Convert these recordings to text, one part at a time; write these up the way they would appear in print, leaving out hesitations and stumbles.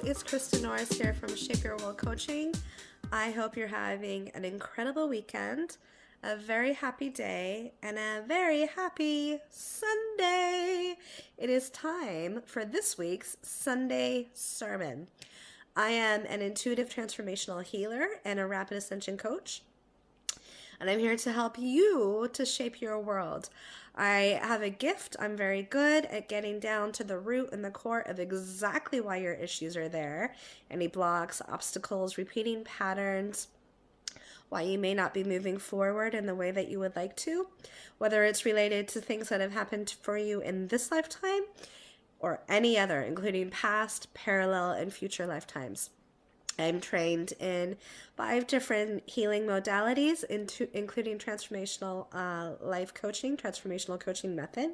it's Krista Norris here from Shape Your World Coaching. I hope you're having an incredible weekend, a very happy day, and a very happy Sunday. It is time for this week's Sunday sermon. I am an intuitive transformational healer and a rapid ascension coach, and I'm here to help you to shape your world. I have a gift. I'm very good at getting down to the root and the core of exactly why your issues are there. Any blocks, obstacles, repeating patterns, why you may not be moving forward in the way that you would like to, whether it's related to things that have happened for you in this lifetime or any other, including past, parallel, and future lifetimes. I'm trained in 5 different healing modalities, including transformational life coaching, transformational coaching method.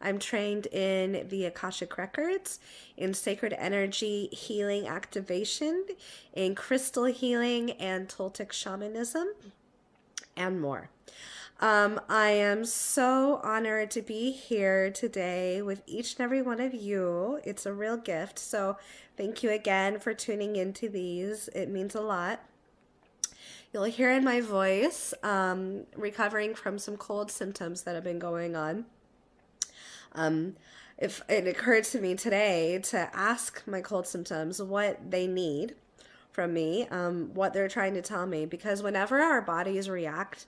I'm trained in the Akashic Records, in sacred energy healing activation, in crystal healing and Toltec shamanism, and more. I am so honored to be here today with each and every one of you. It's a real gift. So thank you again for tuning into these. It means a lot. You'll hear in my voice, recovering from some cold symptoms that have been going on. If it occurred to me today to ask my cold symptoms what they need from me, what they're trying to tell me, because whenever our bodies react,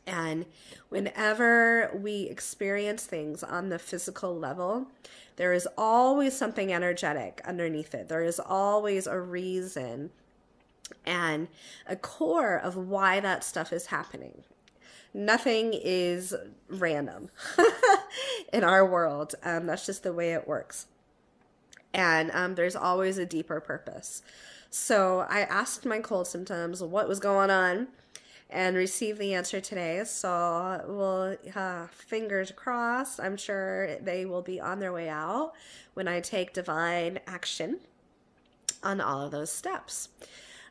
and whenever we experience things on the physical level, there is always something energetic underneath it. There is always a reason and a core of why that stuff is happening. Nothing is random in our world. That's just the way it works. And there's always a deeper purpose. So I asked my cold symptoms what was going on, and receive the answer today. So we'll, fingers crossed, I'm sure they will be on their way out when I take divine action on all of those steps.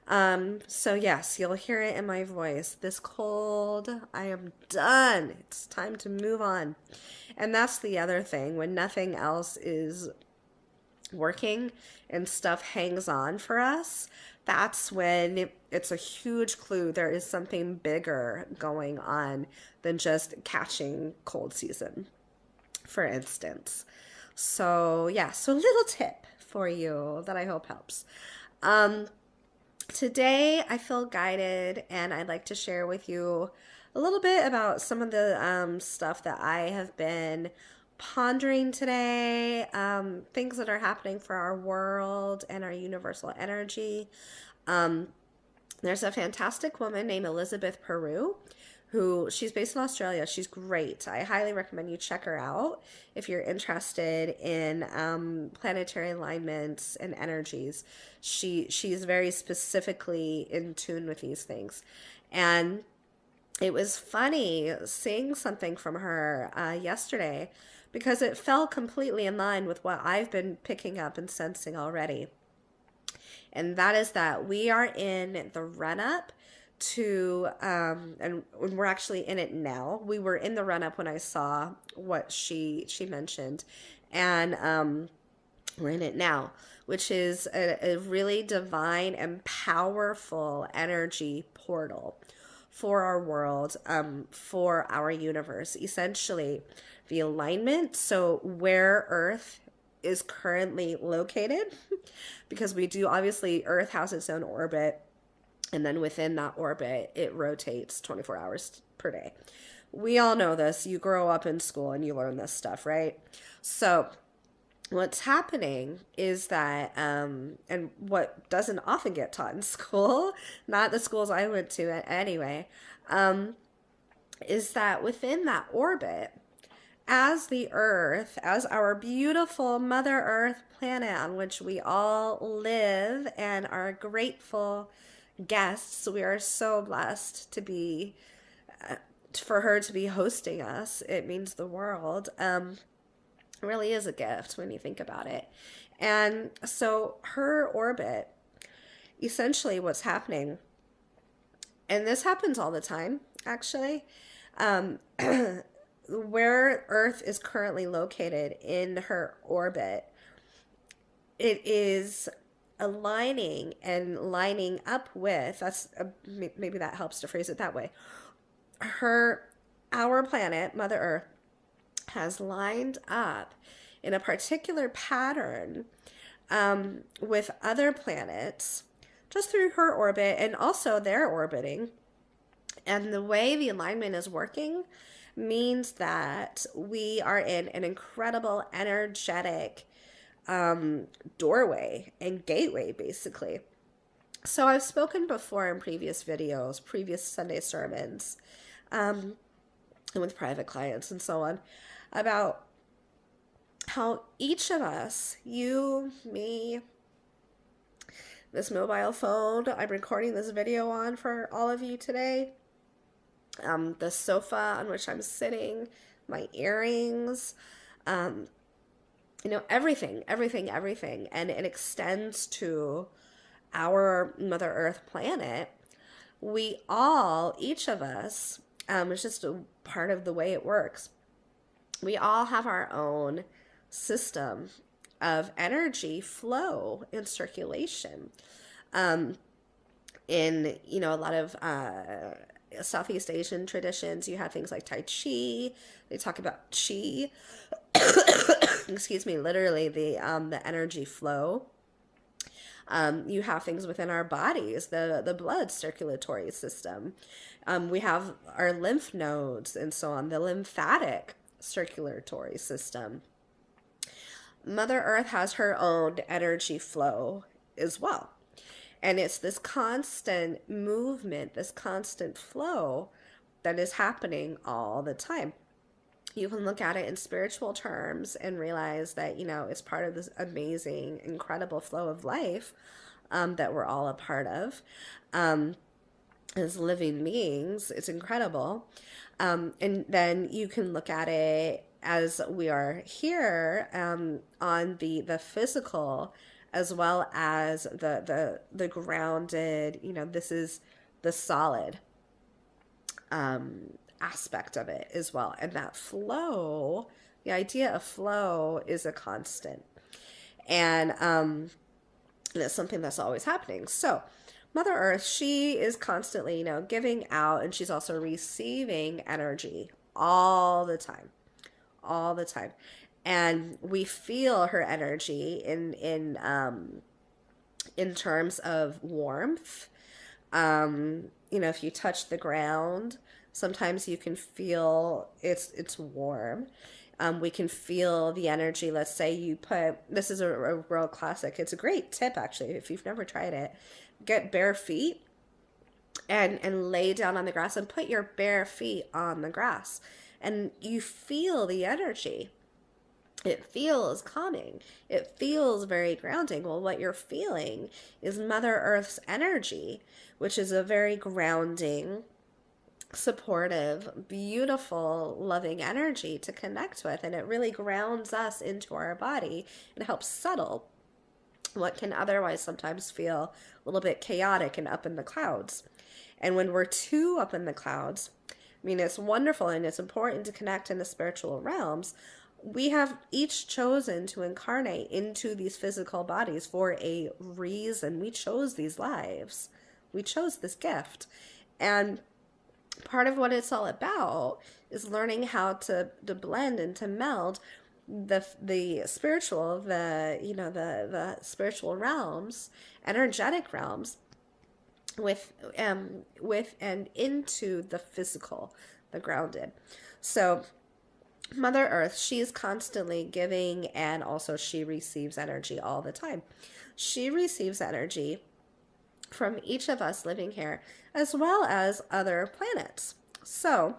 So yes, you'll hear it in my voice. This cold, I am done. It's time to move on. And that's the other thing, when nothing else is working and stuff hangs on for us, that's when it's a huge clue there is something bigger going on than just catching cold season, for instance. So yeah, so a little tip for you that I hope helps. Today I feel guided, and I'd like to share with you a little bit about some of the stuff that I have been pondering today, things that are happening for our world and our universal energy. There's a fantastic woman named Elizabeth Peru, she's based in Australia. She's great. I highly recommend you check her out if you're interested in planetary alignments and energies. She's very specifically in tune with these things. And it was funny seeing something from her yesterday, because it fell completely in line with what I've been picking up and sensing already. And that is that we are in the run-up to, and we're actually in it now. We were in the run-up when I saw what she mentioned. And we're in it now, which is a really divine and powerful energy portal for our world, for our universe. Essentially, the alignment, so where Earth is currently located, because we do, obviously, Earth has its own orbit, and then within that orbit, it rotates 24 hours per day. We all know this. You grow up in school and you learn this stuff, right? So what's happening is that, and what doesn't often get taught in school, not the schools I went to anyway, is that within that orbit, as the Earth, as our beautiful Mother Earth planet on which we all live and are grateful guests, we are so blessed to be, for her to be hosting us. It means the world. It really is a gift when you think about it. And so her orbit, essentially what's happening, and this happens all the time, actually, where Earth is currently located in her orbit, it is aligning and lining up with, maybe that helps to phrase it that way. Our planet, Mother Earth, has lined up in a particular pattern with other planets just through her orbit, and also they're orbiting. And the way the alignment is working means that we are in an incredible energetic doorway and gateway, basically. So I've spoken before in previous videos, previous Sunday sermons, and with private clients and so on, about how each of us, you, me, this mobile phone I'm recording this video on for all of you today, the sofa on which I'm sitting, my earrings, everything. And it extends to our Mother Earth planet. We all, each of us, it's just a part of the way it works. We all have our own system of energy flow and circulation. In, a lot of Southeast Asian traditions, you have things like Tai Chi. They talk about Chi. Excuse me, literally the energy flow. You have things within our bodies, the blood circulatory system. We have our lymph nodes and so on, the lymphatic circulatory system. Mother Earth has her own energy flow as well. And it's this constant movement, this constant flow that is happening all the time. You can look at it in spiritual terms and realize that, it's part of this amazing, incredible flow of life that we're all a part of. As living beings, it's incredible. And then you can look at it as we are here on the physical, as well as the grounded, this is the solid aspect of it as well. And that flow, the idea of flow is a constant. And it's something that's always happening. So Mother Earth, she is constantly, giving out, and she's also receiving energy all the time. And we feel her energy in terms of warmth. If you touch the ground, sometimes you can feel it's warm. We can feel the energy. Let's say you put, this is a real classic. It's a great tip, actually, if you've never tried it. Get bare feet and lay down on the grass and put your bare feet on the grass. And you feel the energy. It feels calming. It feels very grounding. Well, what you're feeling is Mother Earth's energy, which is a very grounding, supportive, beautiful, loving energy to connect with. And it really grounds us into our body and helps settle what can otherwise sometimes feel a little bit chaotic and up in the clouds. And when we're too up in the clouds, it's wonderful and it's important to connect in the spiritual realms. We have each chosen to incarnate into these physical bodies for a reason. We chose these lives. We chose this gift. And part of what it's all about is learning how to blend and to meld the spiritual, the spiritual realms, energetic realms, with and into the physical, the grounded. So Mother Earth, she is constantly giving, and also she receives energy all the time. She receives energy from each of us living here, as well as other planets. So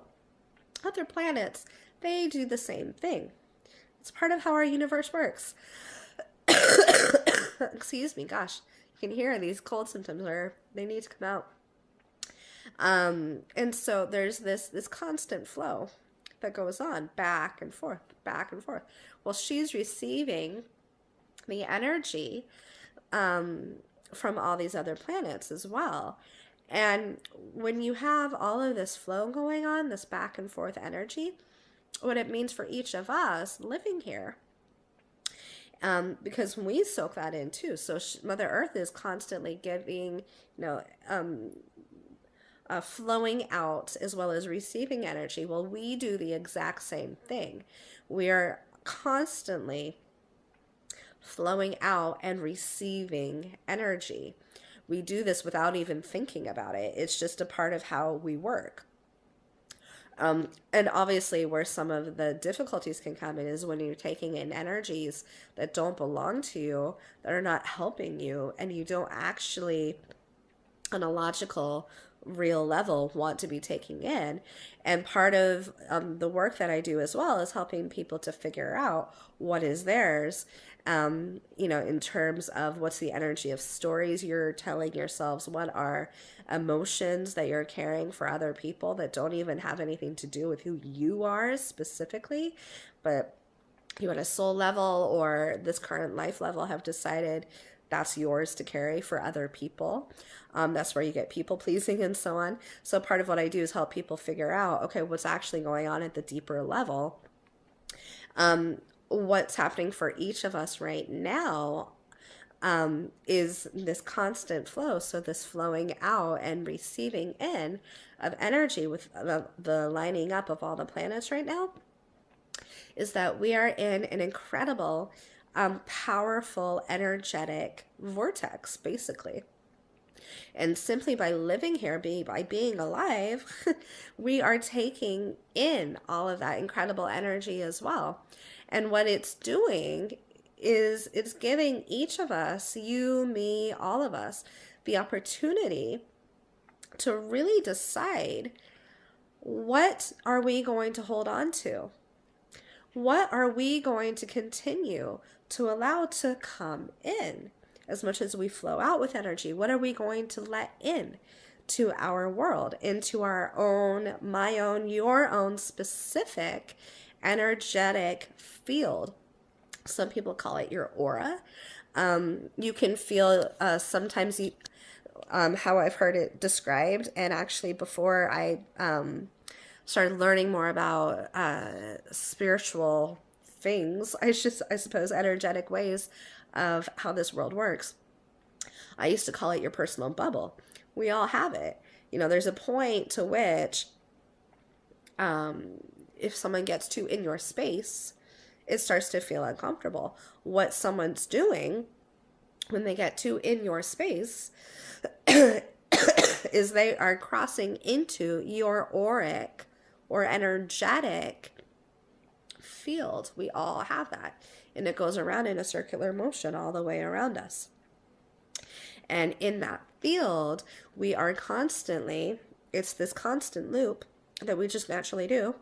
other planets, they do the same thing. It's part of how our universe works. Excuse me, gosh. You can hear these cold symptoms they need to come out. And so there's this constant flow that goes on back and forth. Well, she's receiving the energy from all these other planets as well. And when you have all of this flow going on, this back and forth energy, what it means for each of us living here Because we soak that in too. So Mother Earth is constantly giving, flowing out as well as receiving energy. Well, we do the exact same thing. We are constantly flowing out and receiving energy. We do this without even thinking about it. It's just a part of how we work. And obviously, where some of the difficulties can come in is when you're taking in energies that don't belong to you, that are not helping you, and you don't actually, on a logical, real level, want to be taking in. And part of the work that I do as well is helping people to figure out what is theirs, in terms of what's the energy of stories you're telling yourselves, what are emotions that you're carrying for other people that don't even have anything to do with who you are specifically, but you at a soul level or this current life level have decided that's yours to carry for other people. That's where you get people pleasing and so on. So part of what I do is help people figure out, okay, what's actually going on at the deeper level. What's happening for each of us right now is this constant flow. So this flowing out and receiving in of energy with the lining up of all the planets right now is that we are in an incredible, powerful, energetic vortex, basically. And simply by living here, by being alive, we are taking in all of that incredible energy as well. And what it's doing is it's giving each of us, you, me, all of us, the opportunity to really decide, what are we going to hold on to? What are we going to continue to allow to come in? As much as we flow out with energy, what are we going to let in to our world, into our own, my own, your own specific energetic field? Some people call it your aura. You can feel sometimes how I've heard it described, and actually before I started learning more about spiritual things, I suppose energetic ways of how this world works, I used to call it your personal bubble. We all have it. There's a point to which if someone gets too in your space, it starts to feel uncomfortable. What someone's doing when they get too in your space is they are crossing into your auric or energetic field. We all have that. And it goes around in a circular motion all the way around us. And in that field, we are constantly, it's this constant loop that we just naturally do.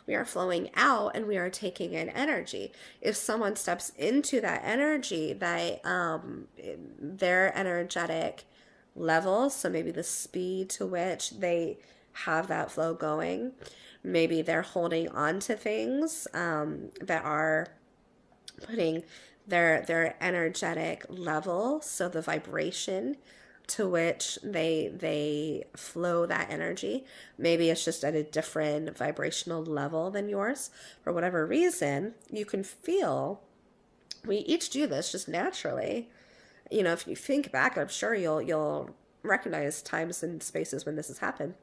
We are flowing out and we are taking in energy. If someone steps into that energy, their energetic level, so maybe the speed to which they have that flow going, maybe they're holding on to things that are putting their energetic level, so the vibration to which they flow that energy, maybe it's just at a different vibrational level than yours. For whatever reason, you can feel, we each do this just naturally. If you think back, I'm sure you'll recognize times and spaces when this has happened.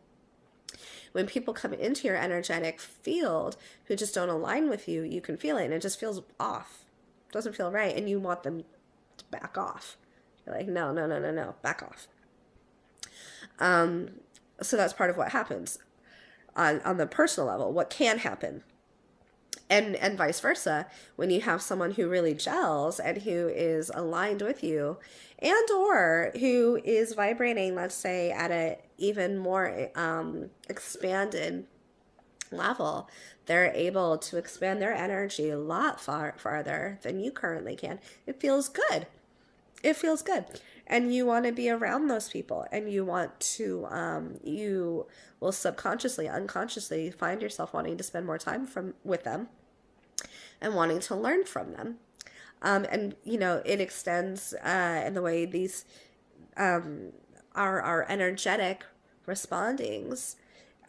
When people come into your energetic field who just don't align with you, you can feel it and it just feels off. It doesn't feel right, and you want them to back off. You're like, no, back off. So that's part of what happens on the personal level, what can happen. And vice versa, when you have someone who really gels and who is aligned with you, and or who is vibrating, let's say, at a even more expanded level, they're able to expand their energy a lot farther than you currently can. It feels good. And you want to be around those people, and you want to, you will subconsciously, unconsciously find yourself wanting to spend more time with them and wanting to learn from them. And it extends in the way these our energetic respondings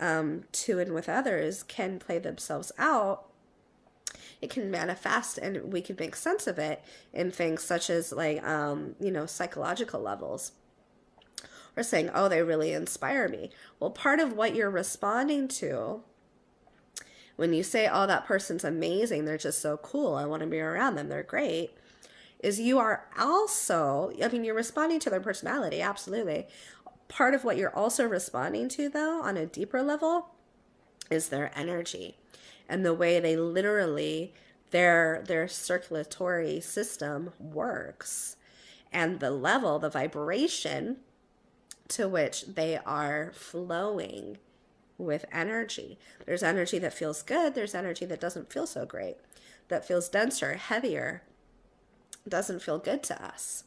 to and with others can play themselves out It can manifest, and we can make sense of it in things such as like, psychological levels. Or saying, oh, they really inspire me. Well, part of what you're responding to when you say, oh, that person's amazing, they're just so cool, I want to be around them, they're great, is you are also, I mean, you're responding to their personality, absolutely. Part of what you're also responding to, though, on a deeper level, is their energy and the way they literally, their circulatory system works, and the level, the vibration to which they are flowing with energy. There's energy that feels good. There's energy that doesn't feel so great, that feels denser, heavier, doesn't feel good to us.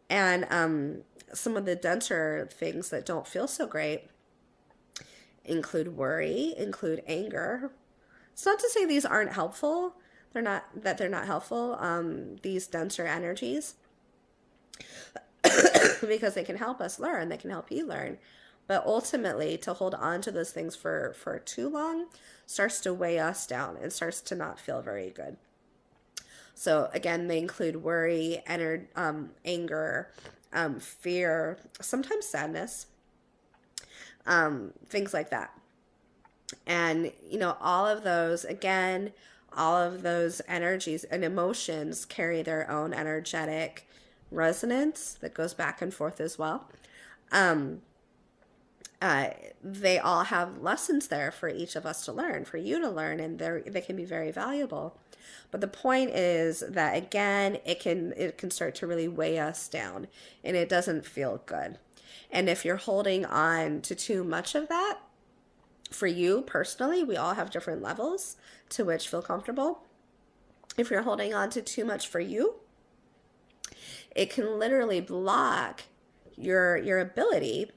And some of the denser things that don't feel so great include worry, include anger. It's not to say these aren't helpful. They're not helpful, these denser energies, because they can help us learn, they can help you learn. But ultimately, to hold on to those things for too long starts to weigh us down and starts to not feel very good. So again, they include worry, anger, fear, sometimes sadness, things like that. And, all of those, again, all of those energies and emotions carry their own energetic resonance that goes back and forth as well. They all have lessons there for each of us to learn, for you to learn, and they can be very valuable. But the point is that, again, it can start to really weigh us down, and it doesn't feel good. And if you're holding on to too much of that, for you personally, we all have different levels to which feel comfortable. If you're holding on to too much for you, it can literally block your ability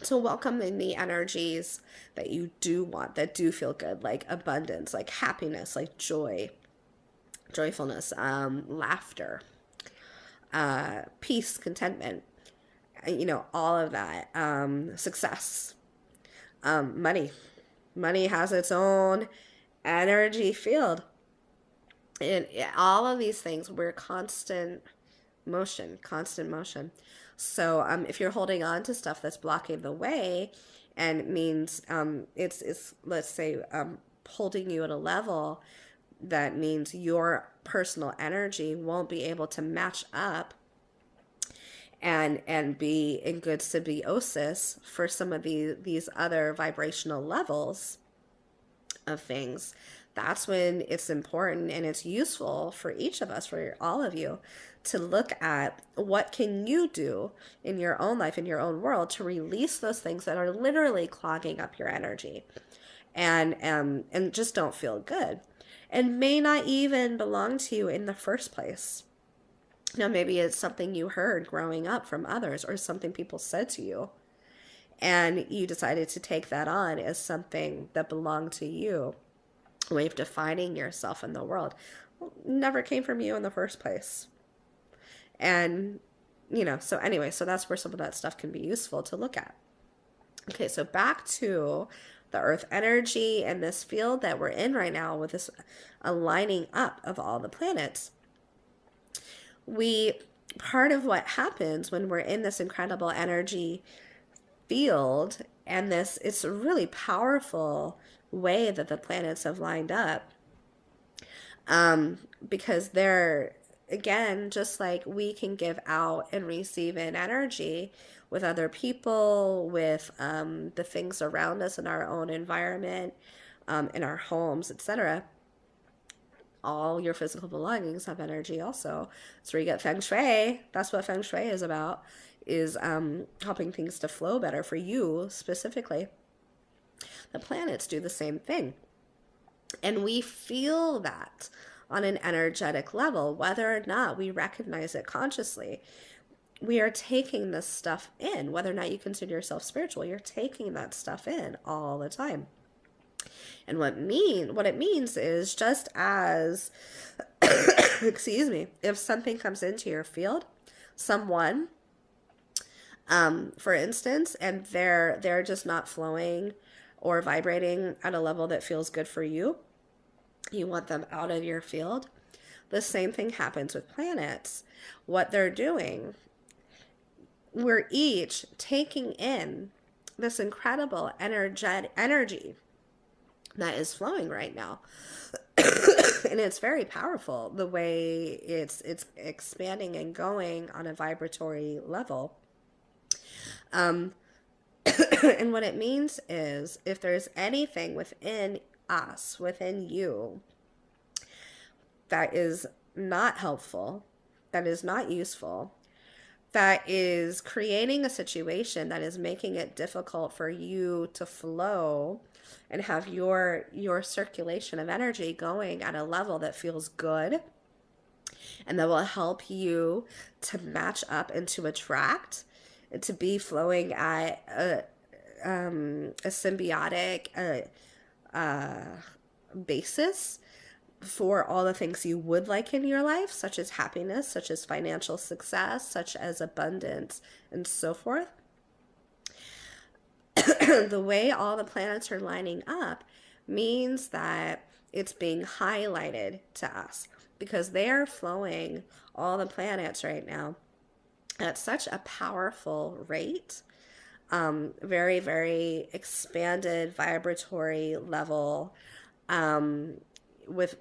to welcome in the energies that you do want, that do feel good, like abundance, like happiness, like joy, joyfulness, laughter, peace, contentment, all of that, success, money. Money has its own energy field. And all of these things, we're constant motion. So if you're holding on to stuff that's blocking the way, and it means it's let's say holding you at a level that means your personal energy won't be able to match up and be in good symbiosis for some of these other vibrational levels of things, that's when it's important and it's useful for each of us, for all of you, to look at what can you do in your own life, in your own world, to release those things that are literally clogging up your energy and just don't feel good and may not even belong to you in the first place. Now, maybe it's something you heard growing up from others or something people said to you, and you decided to take that on as something that belonged to you, a way of defining yourself in the world. Well, never came from you in the first place. And, so anyway, so that's where some of that stuff can be useful to look at. Okay, so back to the earth energy and this field that we're in right now with this aligning up of all the planets. Part of what happens when we're in this incredible energy field, and it's a really powerful way that the planets have lined up, because they're, again, just like we can give out and receive in energy with other people, with the things around us in our own environment, in our homes, etc. All your physical belongings have energy also. That's where you get feng shui. That's what feng shui is about, is helping things to flow better for you specifically. The planets do the same thing. And we feel that on an energetic level, whether or not we recognize it consciously. We are taking this stuff in, whether or not you consider yourself spiritual, you're taking that stuff in all the time. And what it means is, just as, excuse me, if something comes into your field, someone, for instance, and they're just not flowing or vibrating at a level that feels good for you, You want them out of your field. The same thing happens with planets. What they're doing, we're each taking in this incredible energy that is flowing right now. And it's very powerful the way it's expanding and going on a vibratory level. And what it means is, if there's anything within us, within you, that is not helpful, that is not useful, that is creating a situation that is making it difficult for you to flow and have your circulation of energy going at a level that feels good and that will help you to match up and to attract and to be flowing at a symbiotic basis for all the things you would like in your life, such as happiness, such as financial success, such as abundance, and so forth. The way all the planets are lining up means that it's being highlighted to us, because they are flowing, all the planets right now, at such a powerful rate. Very, very expanded vibratory level. With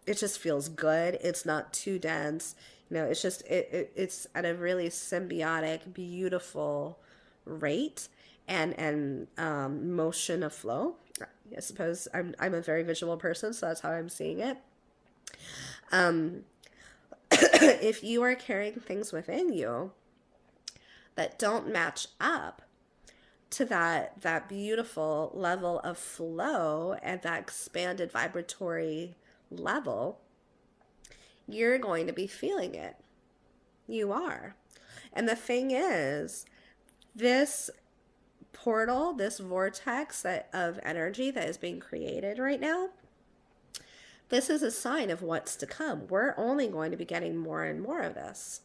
it just feels good. It's not too dense. It's just it's at a really symbiotic, beautiful rate and motion of flow. I suppose I'm a very visual person, so that's how I'm seeing it. If you are carrying things within you that don't match up to that beautiful level of flow and that expanded vibratory level, you're going to be feeling it. You are. And the thing is, this portal, this vortex of energy that is being created right now, this is a sign of what's to come. We're only going to be getting more and more of this.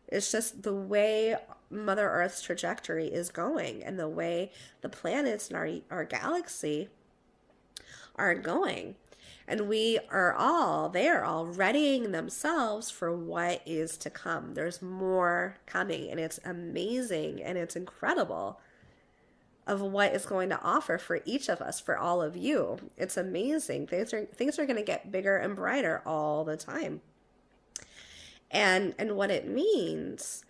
It's just the way Mother Earth's trajectory is going and the way the planets in our galaxy are going. And they are all readying themselves for what is to come. There's more coming, and it's amazing and it's incredible of what is going to offer for each of us, for all of you. It's amazing. Things are going to get bigger and brighter all the time. And what it means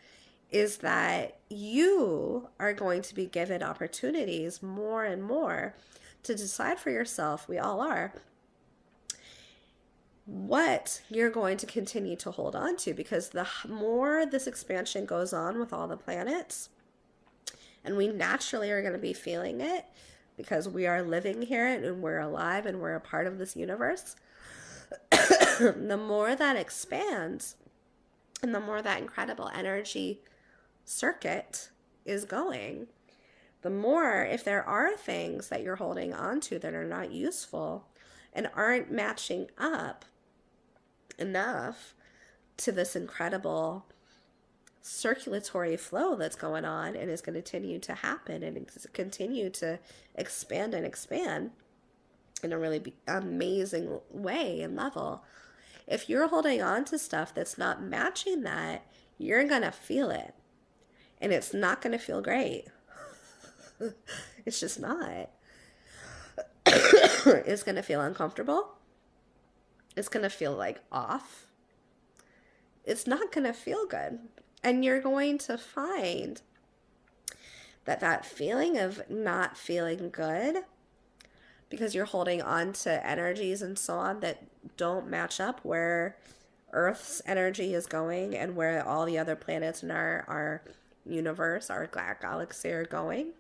is that you are going to be given opportunities more and more to decide for yourself, we all are, what you're going to continue to hold on to. Because the more this expansion goes on with all the planets, and we naturally are going to be feeling it because we are living here and we're alive and we're a part of this universe, the more that expands, and the more that incredible energy circuit is going, the more, if there are things that you're holding on to that are not useful and aren't matching up enough to this incredible circulatory flow that's going on and is going to continue to happen and continue to expand and expand in a really amazing way and level. If you're holding on to stuff that's not matching that, you're going to feel it. And it's not going to feel great. It's just not. It's going to feel uncomfortable. It's going to feel like off. It's not going to feel good. And you're going to find that feeling of not feeling good, because you're holding on to energies and so on that don't match up where Earth's energy is going and where all the other planets in our universe, our galaxy, are going.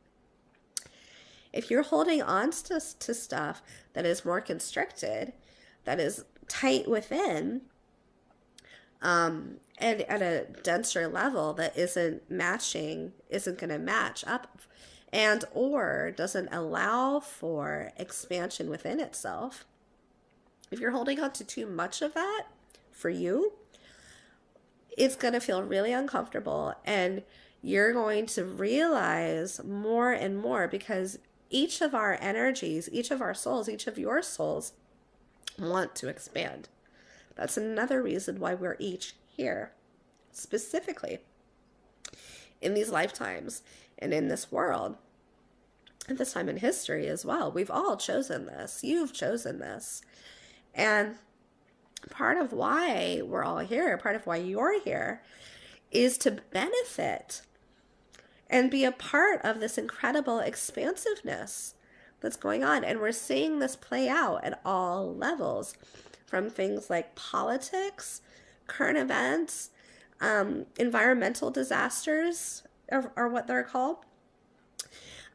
If you're holding on to stuff that is more constricted, that is tight within, and at a denser level that isn't going to match up, and or doesn't allow for expansion within itself, if you're holding on to too much of that for you, it's going to feel really uncomfortable, and you're going to realize more and more, because each of our energies, each of our souls, each of your souls want to expand. That's another reason why we're each here, specifically in these lifetimes and in this world, at this time in history as well. We've all chosen this. You've chosen this. And part of why we're all here, part of why you're here, is to benefit and be a part of this incredible expansiveness that's going on. And we're seeing this play out at all levels, from things like politics, current events, environmental disasters are what they're called,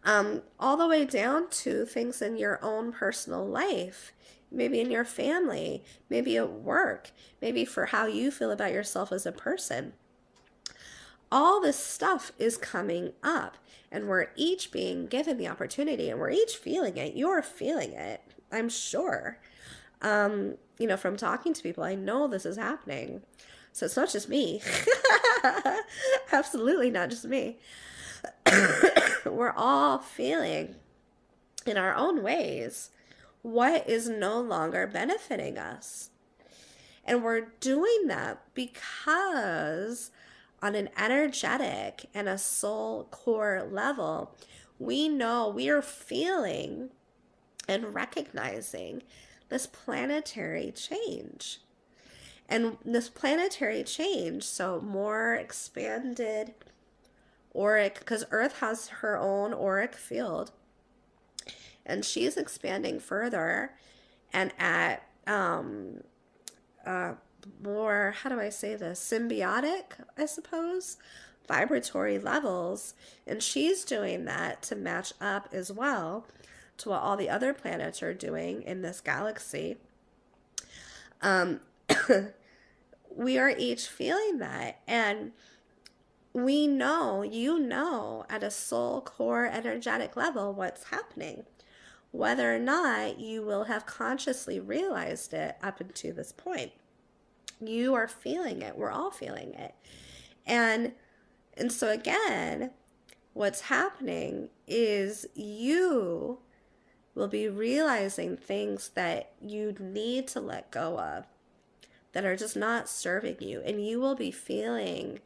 all the way down to things in your own personal life, maybe in your family, maybe at work, maybe for how you feel about yourself as a person. All this stuff is coming up, and we're each being given the opportunity, and we're each feeling it. You're feeling it, I'm sure. From talking to people, I know this is happening. So it's not just me. Absolutely not just me. We're all feeling in our own ways what is no longer benefiting us. And we're doing that because on an energetic and a soul core level, we know we are feeling and recognizing this planetary change. And this planetary change, so more expanded auric, because Earth has her own auric field, and she's expanding further and at more, how do I say this, symbiotic, I suppose, vibratory levels. And she's doing that to match up as well to what all the other planets are doing in this galaxy. We are each feeling that, and we know, at a soul core energetic level what's happening, whether or not you will have consciously realized it up until this point. You are feeling it. We're all feeling it. And so again, what's happening is you will be realizing things that you need to let go of, that are just not serving you. And you will be feeling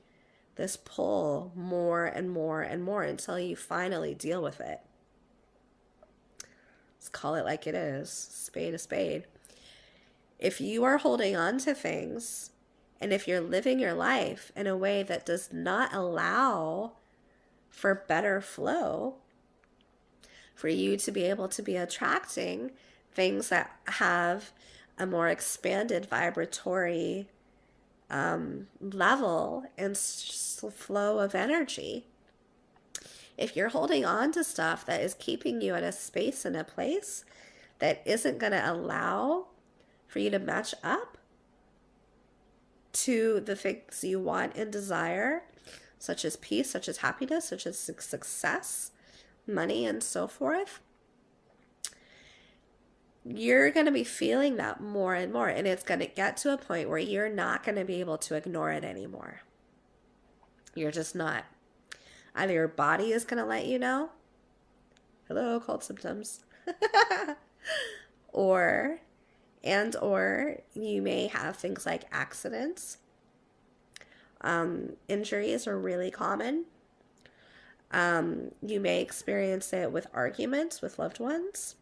this pull more and more and more until you finally deal with it. Let's call it like it is, spade a spade. If you are holding on to things, and if you're living your life in a way that does not allow for better flow, for you to be able to be attracting things that have a more expanded vibratory level and flow of energy. If you're holding on to stuff that is keeping you at a space and a place that isn't going to allow for you to match up to the things you want and desire, such as peace, such as happiness, such as success, money, and so forth, you're going to be feeling that more and more. And it's going to get to a point where you're not going to be able to ignore it anymore. You're just not. Either your body is going to let you know, hello, cold symptoms, or you may have things like accidents. Injuries are really common. You may experience it with arguments with loved ones.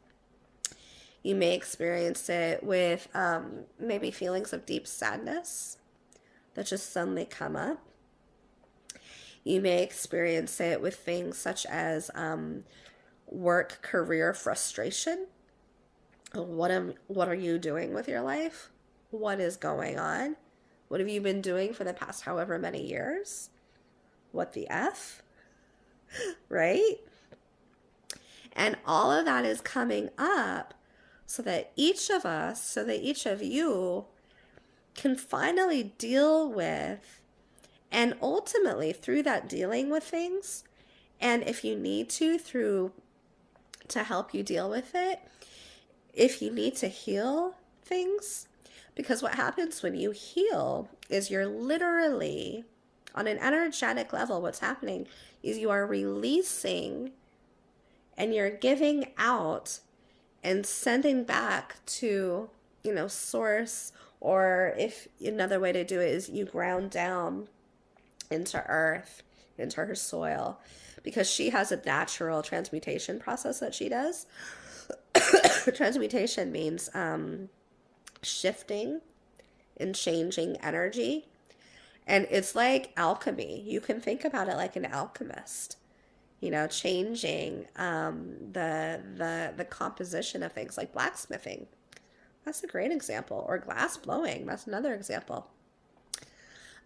You may experience it with maybe feelings of deep sadness that just suddenly come up. You may experience it with things such as work career frustration. What are you doing with your life? What is going on? What have you been doing for the past however many years? What the F? Right? And all of that is coming up so that each of you can finally deal with, and ultimately through that dealing with things, and if you need to help you deal with it, if you need to heal things, because what happens when you heal is you're literally, on an energetic level, what's happening is you are releasing and you're giving out and sending back to source, or if another way to do it is you ground down into earth, into her soil, because she has a natural transmutation process that she does. Transmutation means shifting and changing energy. And it's like alchemy. You can think about it like an alchemist, changing the composition of things, like blacksmithing. That's a great example. Or glass blowing. That's another example.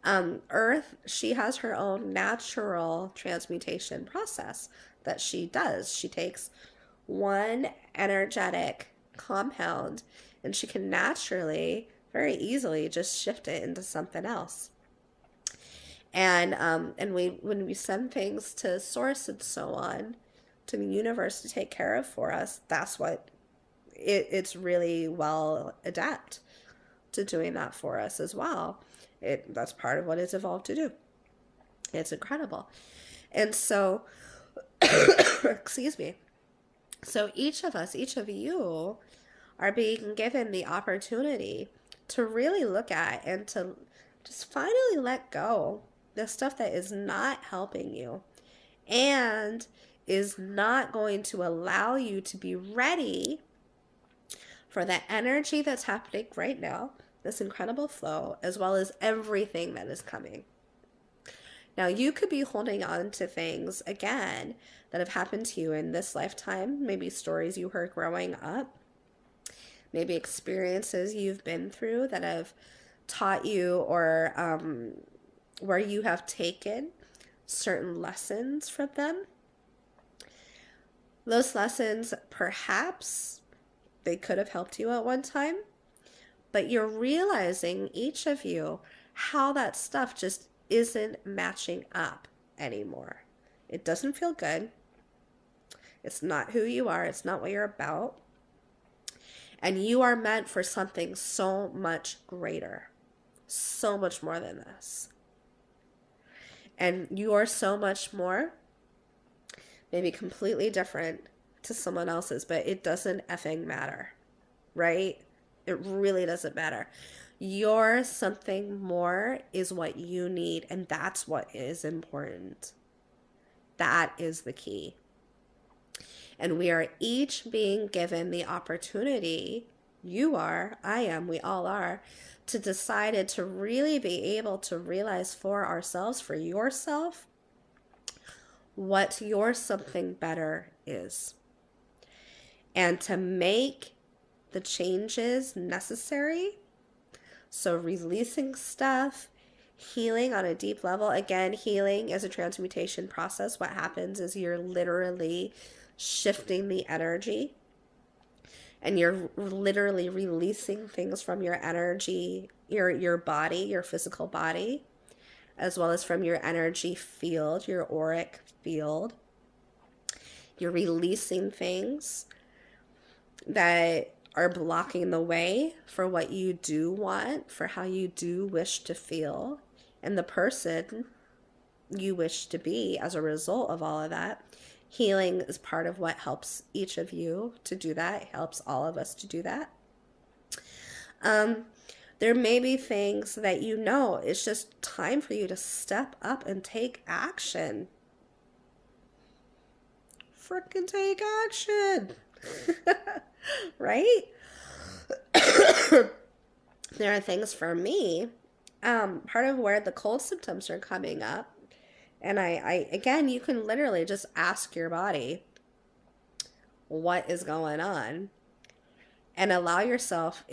Earth, she has her own natural transmutation process that she does. She takes one energetic compound and she can naturally, very easily, just shift it into something else. And when we send things to source and so on, to the universe to take care of for us, that's what it's really well adapt to doing that for us as well. That's part of what it's evolved to do. It's incredible. And so, excuse me. So each of us, each of you, are being given the opportunity to really look at and to just finally let go the stuff that is not helping you and is not going to allow you to be ready for the energy that's happening right now, this incredible flow, as well as everything that is coming. Now, you could be holding on to things, again, that have happened to you in this lifetime, maybe stories you heard growing up, maybe experiences you've been through that have taught you, or where you have taken certain lessons from them. Those lessons, perhaps, they could have helped you at one time, but you're realizing, each of you, how that stuff just isn't matching up anymore. It doesn't feel good. It's not who you are. It's not what you're about. And you are meant for something so much greater, so much more than this. And you are so much more, maybe completely different to someone else's, but it doesn't effing matter, right? It really doesn't matter. Your something more is what you need, and that's what is important. That is the key. And we are each being given the opportunity, you are, I am, we all are, to decide to really be able to realize for ourselves, for yourself, what your something better is. And to make the changes necessary. So releasing stuff, healing on a deep level. Again, healing is a transmutation process. What happens is you're literally shifting the energy, and you're literally releasing things from your energy, your body, your physical body, as well as from your energy field, your auric field. You're releasing things that are blocking the way for what you do want, for how you do wish to feel, and the person you wish to be as a result of all of that. Healing is part of what helps each of you to do that. It helps all of us to do that. There may be things that it's just time for you to step up and take action. Frickin' take action. Right? There are things for me, part of where the cold symptoms are coming up. And I again, you can literally just ask your body what is going on and allow yourself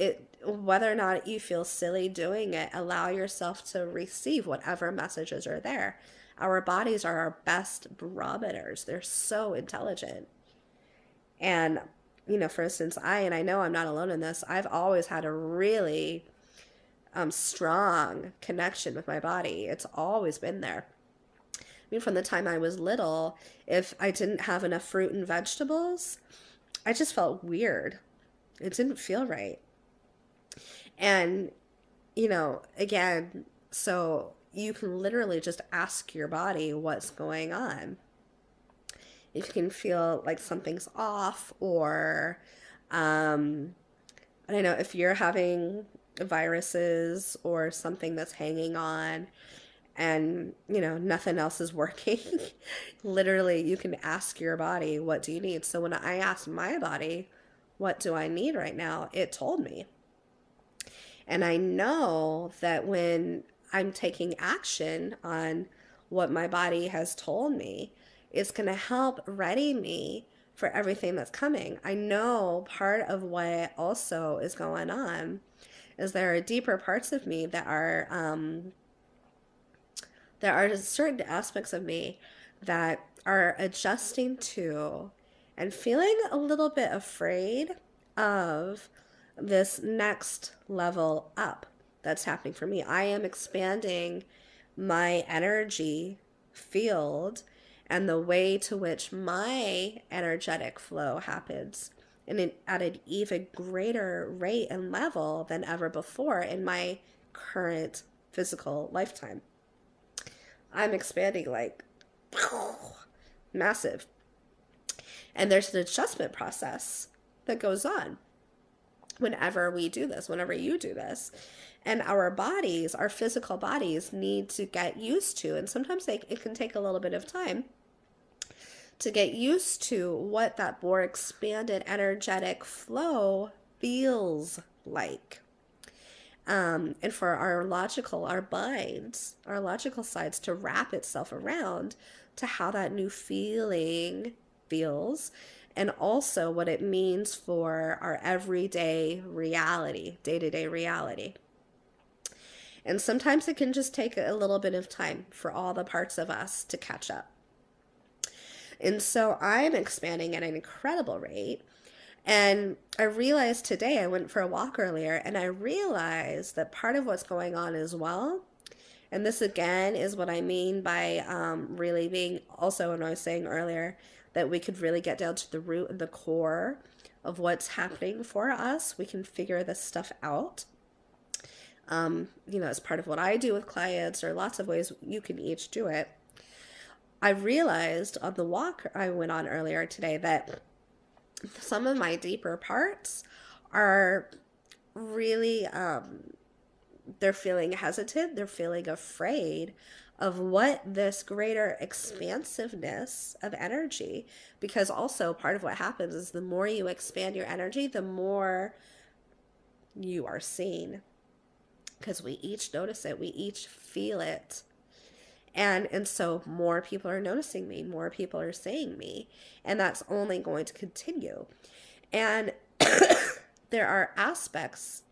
whether or not you feel silly doing it, allow yourself to receive whatever messages are there. Our bodies are our best barometers. They're so intelligent. And, for instance, I know I'm not alone in this. I've always had a really strong connection with my body. It's always been there. From the time I was little, if I didn't have enough fruit and vegetables, I just felt weird. It didn't feel right. And, again, so you can literally just ask your body what's going on. If you can feel like something's off, or And I know if you're having viruses or something that's hanging on and, nothing else is working, literally you can ask your body, what do you need? So when I asked my body, what do I need right now? It told me. And I know that when I'm taking action on what my body has told me, it's going to help ready me for everything that's coming. I know part of what also is going on is there are deeper parts of me that there are certain aspects of me that are adjusting to and feeling a little bit afraid of this next level up that's happening for me. I am expanding my energy field and the way to which my energetic flow happens at an even greater rate and level than ever before in my current physical lifetime. I'm expanding like massive. And there's an adjustment process that goes on whenever we do this, whenever you do this. And our bodies, our physical bodies, need to get used to, and sometimes it can take a little bit of time to get used to what that more expanded energetic flow feels like. And for our minds, our logical sides to wrap itself around to how that new feeling feels, and also what it means for our everyday reality, day-to-day reality. And sometimes it can just take a little bit of time for all the parts of us to catch up. And so I'm expanding at an incredible rate. And I realized today, I went for a walk earlier, and I realized that part of what's going on as well, and this again is what I mean by really being, also when I was saying earlier, that we could really get down to the root and the core of what's happening for us. We can figure this stuff out. As part of what I do with clients, or lots of ways you can each do it. I realized on the walk I went on earlier today that some of my deeper parts are really, they're feeling hesitant, they're feeling afraid of what this greater expansiveness of energy, because also part of what happens is the more you expand your energy, the more you are seen, because we each notice it, we each feel it. And so more people are noticing me, more people are seeing me, and that's only going to continue. And there are aspects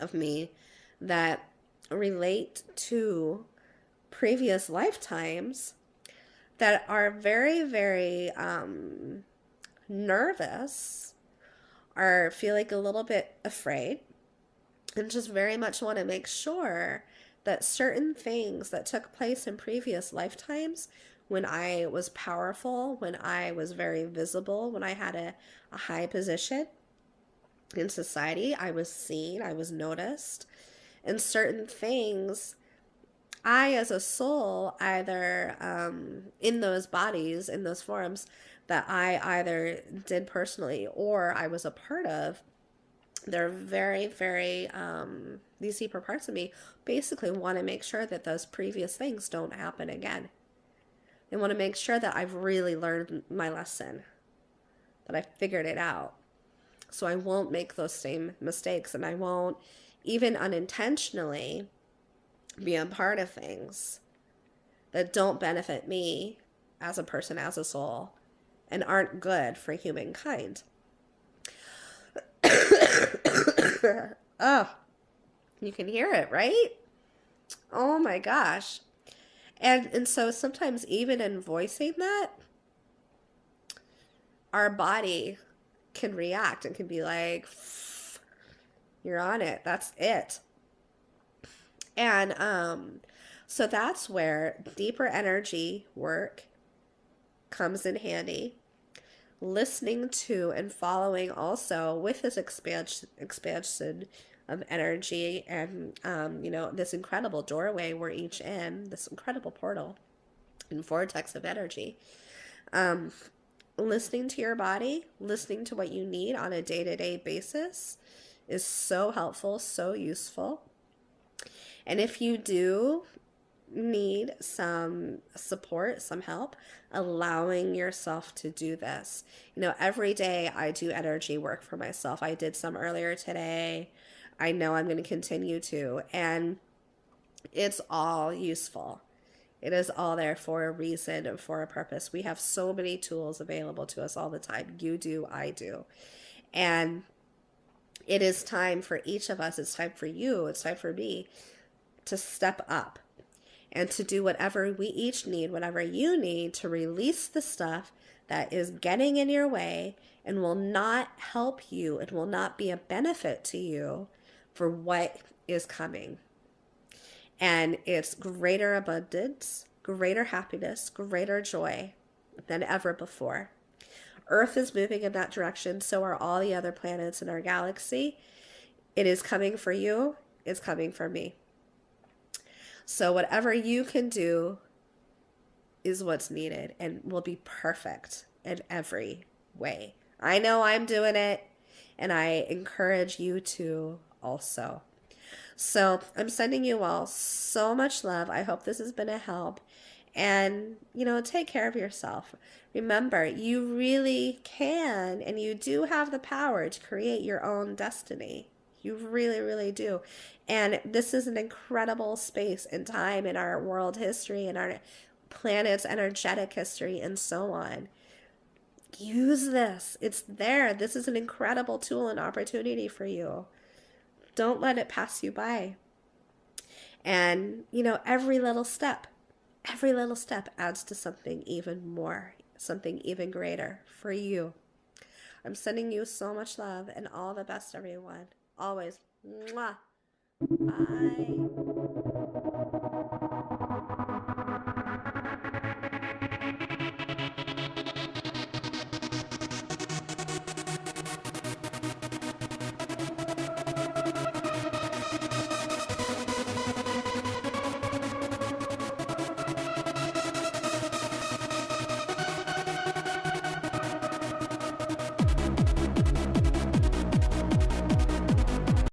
of me that relate to previous lifetimes that are very, very nervous, are feeling a little bit afraid, and just very much want to make sure that certain things that took place in previous lifetimes, when I was powerful, when I was very visible, when I had a high position in society, I was seen, I was noticed, and certain things I as a soul, either in those bodies, in those forms that I either did personally or I was a part of, they're very, very, these deeper parts of me basically want to make sure that those previous things don't happen again. They want to make sure that I've really learned my lesson, that I figured it out. So I won't make those same mistakes, and I won't, even unintentionally, be a part of things that don't benefit me as a person, as a soul, and aren't good for humankind. Oh, you can hear it, right? Oh my gosh. And so sometimes even in voicing that, our body can react and can be like, you're on it. That's it. And so that's where deeper energy work comes in handy. Listening to and following also with this expansion of energy, and this incredible doorway we're each in, this incredible portal and vortex of energy. Listening to your body, listening to what you need on a day-to-day basis is so helpful, so useful. And if you do need some support, some help, allowing yourself to do this. Every day I do energy work for myself. I did some earlier today. I know I'm going to continue to. And it's all useful. It is all there for a reason and for a purpose. We have so many tools available to us all the time. You do, I do. And it is time for each of us, it's time for you, it's time for me to step up and to do whatever we each need, whatever you need to release the stuff that is getting in your way and will not help you, it will not be a benefit to you for what is coming. And it's greater abundance, greater happiness, greater joy than ever before. Earth is moving in that direction, so are all the other planets in our galaxy. It is coming for you, it's coming for me. So whatever you can do is what's needed and will be perfect in every way. I know I'm doing it, and I encourage you to also. So I'm sending you all so much love. I hope this has been a help. And, take care of yourself. Remember, you really can, and you do have the power to create your own destiny. You really, really do. And this is an incredible space and time in our world history and our planet's energetic history and so on. Use this. It's there. This is an incredible tool and opportunity for you. Don't let it pass you by. And, every little step adds to something even more, something even greater for you. I'm sending you so much love and all the best, everyone. Always. Mwah. Bye.